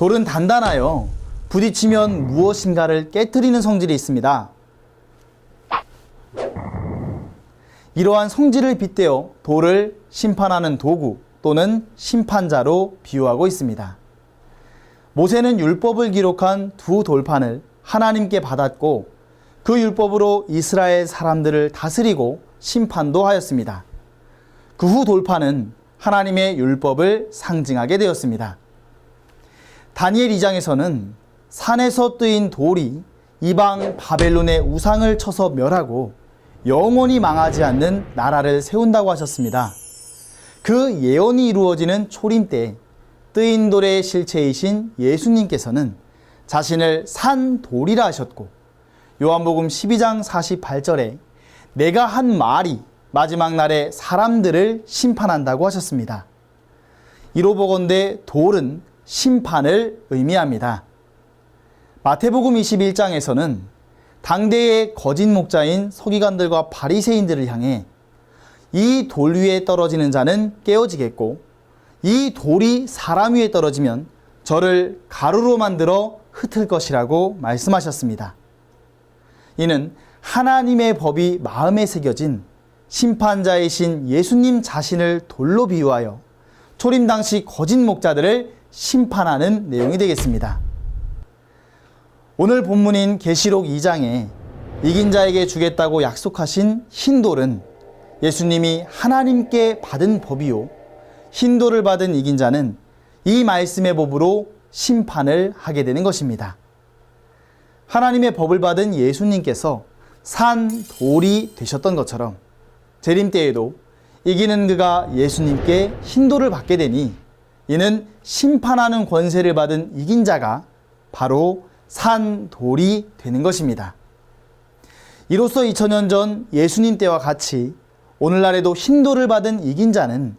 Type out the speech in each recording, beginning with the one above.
돌은 단단하여 부딪히면 무엇인가를 깨트리는 성질이 있습니다. 이러한 성질을 빗대어 돌을 심판하는 도구 또는 심판자로 비유하고 있습니다. 모세는 율법을 기록한 두 돌판을 하나님께 받았고 그 율법으로 이스라엘 사람들을 다스리고 심판도 하였습니다. 그 후 돌판은 하나님의 율법을 상징하게 되었습니다. 다니엘 2장에서는 산에서 뜨인 돌이 이방 바벨론의 우상을 쳐서 멸하고 영원히 망하지 않는 나라를 세운다고 하셨습니다. 그 예언이 이루어지는 초림 때 뜨인 돌의 실체이신 예수님께서는 자신을 산 돌이라 하셨고 요한복음 12장 48절에 내가 한 말이 마지막 날에 사람들을 심판한다고 하셨습니다. 이로 보건대 돌은 심판을 의미합니다. 마태복음 21장에서는 당대의 거짓 목자인 서기관들과 바리새인들을 향해 이 돌 위에 떨어지는 자는 깨어지겠고 이 돌이 사람 위에 떨어지면 저를 가루로 만들어 흩을 것이라고 말씀하셨습니다. 이는 하나님의 법이 마음에 새겨진 심판자이신 예수님 자신을 돌로 비유하여 초림 당시 거짓 목자들을 심판하는 내용이 되겠습니다. 오늘 본문인 계시록 2장에 이긴 자에게 주겠다고 약속하신 흰 돌은 예수님이 하나님께 받은 법이요 흰 돌을 받은 이긴 자는 이 말씀의 법으로 심판을 하게 되는 것입니다. 하나님의 법을 받은 예수님께서 산 돌이 되셨던 것처럼 재림 때에도 이기는 그가 예수님께 흰 돌을 받게 되니 이는 심판하는 권세를 받은 이긴 자가 바로 산 돌이 되는 것입니다. 이로써 2000년 전 예수님 때와 같이 오늘날에도 흰 돌을 받은 이긴 자는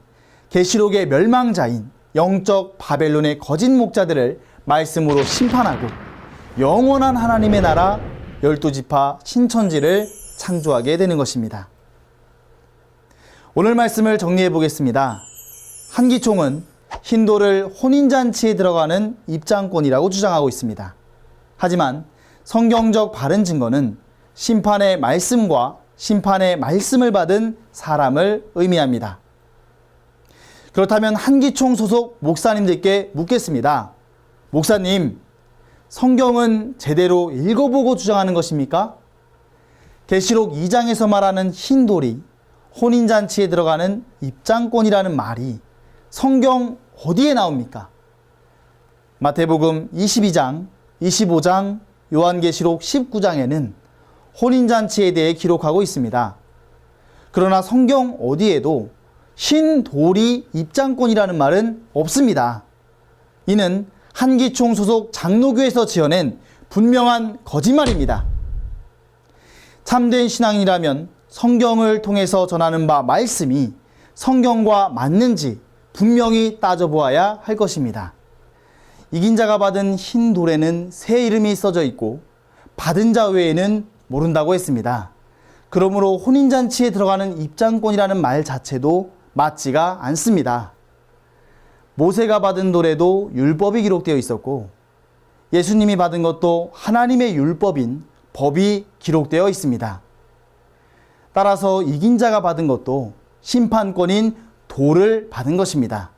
계시록의 멸망자인 영적 바벨론의 거짓 목자들을 말씀으로 심판하고 영원한 하나님의 나라 12지파 신천지를 창조하게 되는 것입니다. 오늘 말씀을 정리해 보겠습니다. 한기총은 흰 돌을 혼인잔치에 들어가는 입장권이라고 주장하고 있습니다. 하지만 성경적 바른 증거는 심판의 말씀과 심판의 말씀을 받은 사람을 의미합니다. 그렇다면 한기총 소속 목사님들께 묻겠습니다. 목사님, 성경은 제대로 읽어보고 주장하는 것입니까? 계시록 2장에서 말하는 흰 돌이 혼인잔치에 들어가는 입장권이라는 말이 성경 어디에 나옵니까? 마태복음 22장, 25장, 요한계시록 19장에는 혼인잔치에 대해 기록하고 있습니다. 그러나 성경 어디에도 흰 돌이 입장권이라는 말은 없습니다. 이는 한기총 소속 장로교에서 지어낸 분명한 거짓말입니다. 참된 신앙이라면 성경을 통해서 전하는 바 말씀이 성경과 맞는지 분명히 따져보아야 할 것입니다. 이긴 자가 받은 흰 돌에는 새 이름이 써져 있고 받은 자 외에는 모른다고 했습니다. 그러므로 혼인잔치에 들어가는 입장권이라는 말 자체도 맞지가 않습니다. 모세가 받은 돌에도 율법이 기록되어 있었고 예수님이 받은 것도 하나님의 율법인 법이 기록되어 있습니다. 따라서 이긴 자가 받은 것도 심판권인 돌을 받은 것입니다.